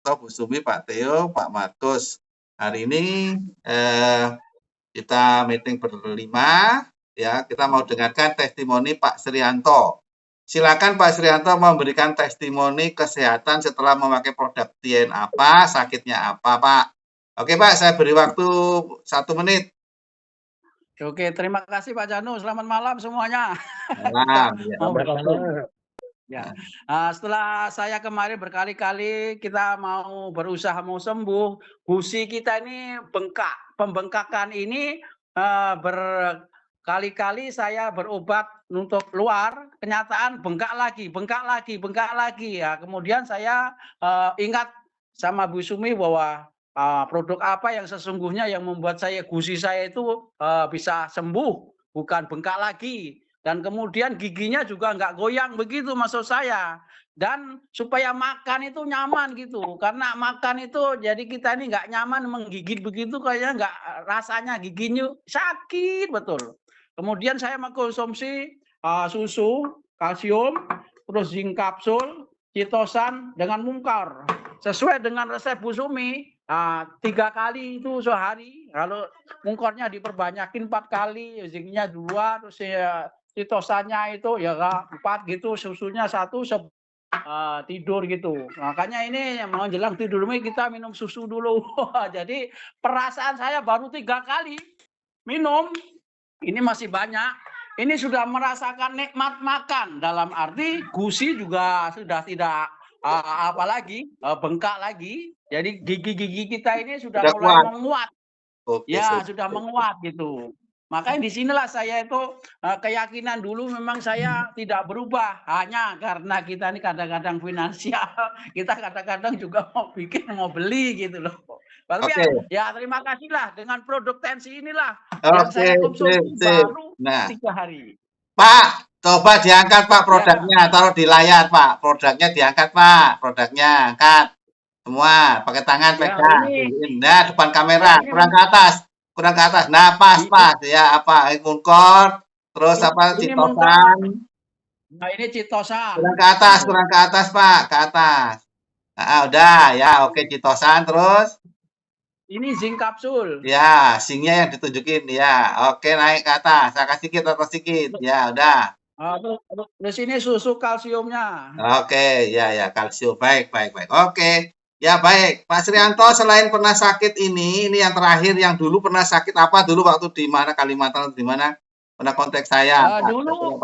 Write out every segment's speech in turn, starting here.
Suryanto, Bu Sumi, Pak Theo, Pak Markus. Hari ini kita meeting berlima, ya. Kita mau dengarkan testimoni Pak Suryanto. Silakan Pak Suryanto memberikan testimoni kesehatan setelah memakai produk Tien apa, sakitnya apa, Pak. Oke Pak, saya beri waktu 1 menit. Oke, terima kasih Pak Janu. Selamat malam semuanya. Malam, ya. Ya, setelah saya kemarin berkali-kali kita mau berusaha mau sembuh, gusi kita ini bengkak. Pembengkakan ini berkali-kali saya berobat untuk luar, kenyataan bengkak lagi. Ya, kemudian saya ingat sama Bu Sumi bahwa produk apa yang sesungguhnya yang membuat gusi saya itu bisa sembuh, bukan bengkak lagi. Dan kemudian giginya juga nggak goyang begitu maksud saya. Dan supaya makan itu nyaman gitu. Karena makan itu jadi kita ini nggak nyaman menggigit begitu kayaknya nggak rasanya giginya sakit betul. Kemudian saya mengkonsumsi susu, kalsium, terus zinc kapsul, citosan dengan mungkar. Sesuai dengan resep Bu Sumi, 3 kali itu sehari. Kalau mungkornya diperbanyakin 4 kali, zincnya 2, terus ya citosannya itu ya 4 gitu, susunya 1 tidur gitu. Makanya ini menjelang tidur ini kita minum susu dulu. Jadi perasaan saya baru 3 kali minum, ini masih banyak. Ini sudah merasakan nikmat makan, dalam arti gusi juga sudah tidak bengkak lagi. Jadi gigi-gigi kita ini sudah mulai menguat. Oke, ya, sudah menguat gitu. Makanya di sinilah saya itu keyakinan dulu memang saya tidak berubah hanya karena kita ini kadang-kadang finansial, kita kadang-kadang juga mau bikin mau beli gitu loh. Tapi ya terima kasihlah dengan produk Tensi inilah yang saya konsumsi baru 3 hari. Pak, coba diangkat Pak produknya, taruh di layar Pak. Produknya diangkat Pak, produknya angkat. Semua pakai tangan pegang. Nah, depan kamera, kurang ke atas. Nah, pas ya apa? Mungkor, terus apa citosan. Nah, ini citosan. Kurang ke atas Pak, ke atas. Nah, udah ya, oke citosan terus. Ini zinc kapsul. Ya, zincnya yang ditunjukin ya. Oke, naik ke atas. Saya kasih sedikit. Ya, udah. Terus ini susu kalsiumnya. Oke, ya kalsium. Baik. Oke. Ya baik, Pak Suryanto selain pernah sakit ini yang terakhir yang dulu pernah sakit apa dulu waktu di mana Kalimantan atau di mana? Pernah kontak saya. Dulu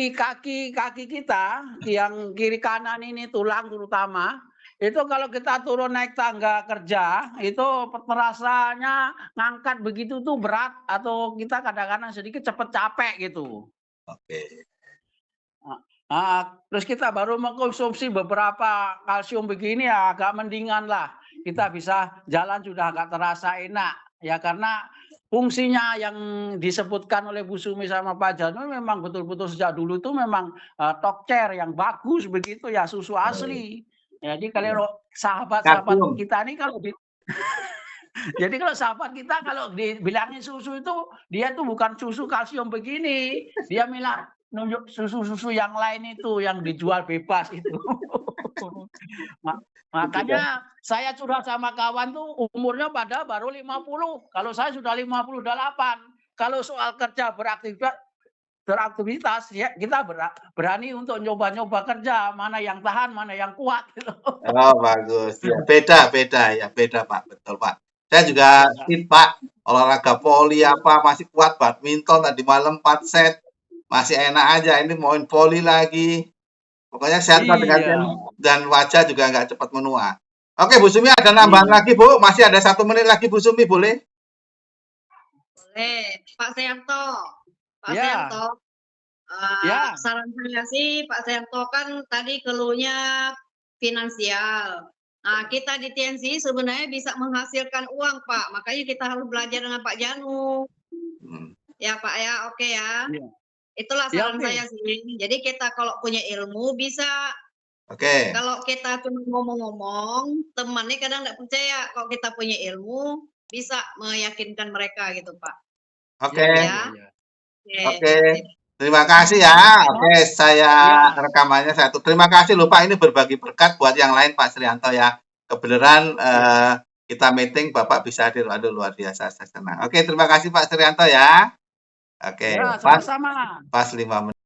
kaki kita yang kiri kanan ini tulang terutama itu kalau kita turun naik tangga kerja itu terasanya ngangkat begitu tuh berat atau kita kadang-kadang sedikit cepet capek gitu. Oke. Terus kita baru mengkonsumsi beberapa kalsium begini ya agak mendingan lah. Kita bisa jalan sudah agak terasa enak ya karena fungsinya yang disebutkan oleh Bu Sumi sama Pak Janu memang betul-betul sejak dulu itu memang tokcer yang bagus begitu ya susu asli. Jadi kalau sahabat-sahabat kita ini kalau jadi kalau sahabat kita kalau dibilangin susu itu dia tuh bukan susu kalsium begini, dia bilang nunjuk susu-susu yang lain itu yang dijual bebas itu. Makanya saya curhat sama kawan tuh umurnya pada baru 50. Kalau saya sudah 58. Kalau soal kerja beraktivitas ya kita berani untuk nyoba-nyoba kerja, mana yang tahan, mana yang kuat gitu. Oh, bagus. Ya, beda Pak. Betul Pak. Saya juga fit Pak. Olahraga voli apa masih kuat, badminton tadi malam 4 set. Masih enak aja, ini main voli lagi. Pokoknya sehat dan wajah juga nggak cepat menua. Oke, Bu Sumi ada nambahan lagi, Bu? Masih ada 1 menit lagi, Bu Sumi, boleh? Boleh, Pak Suryanto. Suryanto. Saran saya sih, Pak Suryanto kan tadi keluhnya finansial. Nah, kita di TNC sebenarnya bisa menghasilkan uang, Pak. Makanya kita harus belajar dengan Pak Janu. Ya, Pak ya, oke ya. Itulah saran saya sih. Jadi kita kalau punya ilmu bisa. Kalau kita cuma ngomong-ngomong, temannya kadang nggak percaya. Kalau kita punya ilmu, bisa meyakinkan mereka gitu, Pak. Oke. Terima kasih ya. Oke, saya rekamannya satu. Terima kasih loh Pak, ini berbagi berkat buat yang lain Pak Srianto ya. Kebenaran kita meeting Bapak bisa hadir. Aduh luar biasa, saya senang. Oke, terima kasih Pak Srianto ya. Oke, Ya, sama-sama. pas 5 menit.